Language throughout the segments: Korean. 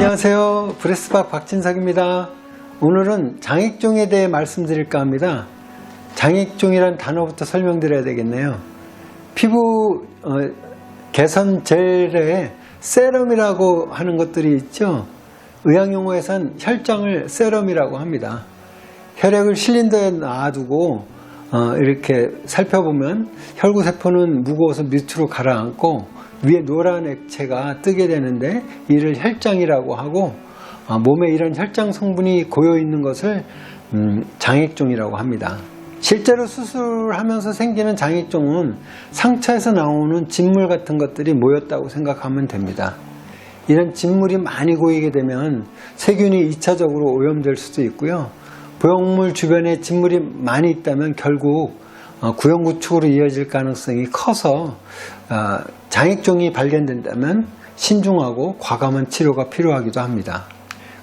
안녕하세요. 브레스박 박진석입니다. 오늘은 장액종에 대해 말씀드릴까 합니다. 장액종이란 단어부터 설명드려야 되겠네요. 피부 개선 젤에 세럼이라고 하는 것들이 있죠. 의학용어에선 혈장을 세럼이라고 합니다. 혈액을 실린더에 놔두고 이렇게 살펴보면 혈구세포는 무거워서 밑으로 가라앉고 위에 노란 액체가 뜨게 되는데 이를 혈장이라고 하고 몸에 이런 혈장 성분이 고여 있는 것을 장액종이라고 합니다. 실제로 수술하면서 생기는 장액종은 상처에서 나오는 진물 같은 것들이 모였다고 생각하면 됩니다. 이런 진물이 많이 고이게 되면 세균이 2차적으로 오염될 수도 있고요. 보형물 주변에 진물이 많이 있다면 결국 구형구축으로 이어질 가능성이 커서 장액종이 발견된다면 신중하고 과감한 치료가 필요하기도 합니다.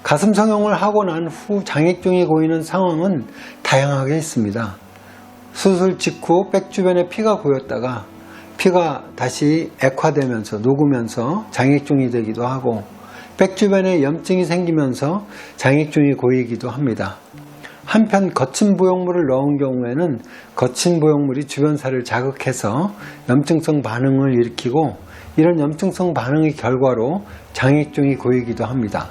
가슴 성형을 하고 난 후 장액종이 고이는 상황은 다양하게 있습니다. 수술 직후 백 주변에 피가 고였다가 피가 다시 액화되면서 녹으면서 장액종이 되기도 하고 백 주변에 염증이 생기면서 장액종이 고이기도 합니다. 한편 거친 보형물을 넣은 경우에는 거친 보형물이 주변살을 자극해서 염증성 반응을 일으키고 이런 염증성 반응의 결과로 장액종이 고이기도 합니다.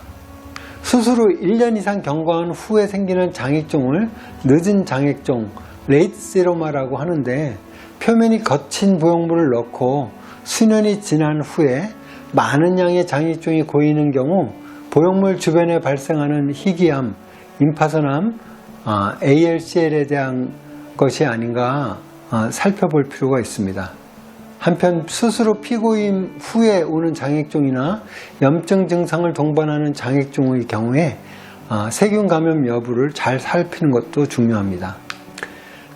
수술 후 1년 이상 경과한 후에 생기는 장액종을 늦은 장액종, 레이트 세로마라고 하는데 표면이 거친 보형물을 넣고 수년이 지난 후에 많은 양의 장액종이 고이는 경우 보형물 주변에 발생하는 희귀암, 임파선암, ALCL에 대한 것이 아닌가 살펴볼 필요가 있습니다. 한편 수술 후 피고임 후에 오는 장액종이나 염증 증상을 동반하는 장액종의 경우에 세균 감염 여부를 잘 살피는 것도 중요합니다.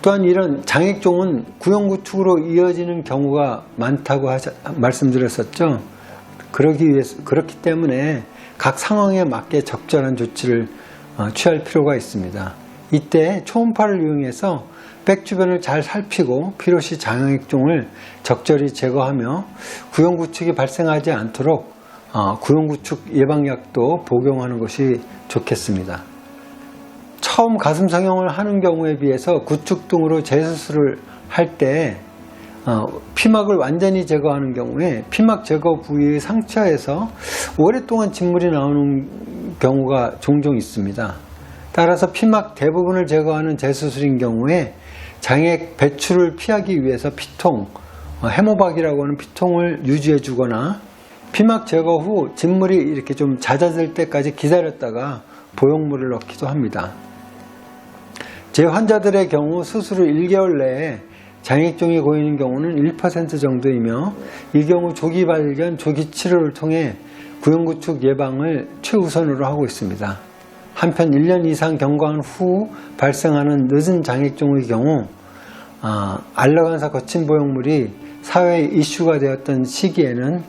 또한 이런 장액종은 구형구축으로 이어지는 경우가 많다고 말씀드렸었죠. 그렇기 때문에 각 상황에 맞게 적절한 조치를 취할 필요가 있습니다. 이때 초음파를 이용해서 백 주변을 잘 살피고 필요시 장액종을 적절히 제거하며 구형구축이 발생하지 않도록 구형구축 예방약도 복용하는 것이 좋겠습니다. 처음 가슴 성형을 하는 경우에 비해서 구축 등으로 재수술을 할 때 피막을 완전히 제거하는 경우에 피막 제거 부위의 상처에서 오랫동안 진물이 나오는 경우가 종종 있습니다. 따라서 피막 대부분을 제거하는 재수술인 경우에 장액 배출을 피하기 위해서 피통, 해모박이라고 하는 피통을 유지해 주거나 피막 제거 후 진물이 이렇게 좀 잦아들 때까지 기다렸다가 보형물을 넣기도 합니다. 제 환자들의 경우 수술 후 1개월 내에 장액종이 고이는 경우는 1% 정도이며 이 경우 조기 발견, 조기 치료를 통해 구형구축 예방을 최우선으로 하고 있습니다. 한편 1년 이상 경과한 후 발생하는 늦은 장액종의 경우 알러간사 거친 보형물이 사회에 이슈가 되었던 시기에는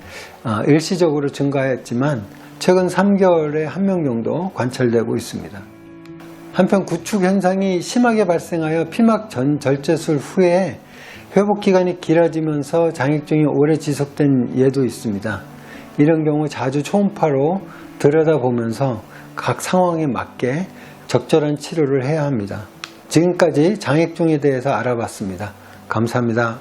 일시적으로 증가했지만 최근 3개월에 1명 정도 관찰되고 있습니다. 한편 구축 현상이 심하게 발생하여 피막 절제술 후에 회복 기간이 길어지면서 장액종이 오래 지속된 예도 있습니다. 이런 경우 자주 초음파로 들여다보면서 각 상황에 맞게 적절한 치료를 해야 합니다. 지금까지 장액종에 대해서 알아봤습니다. 감사합니다.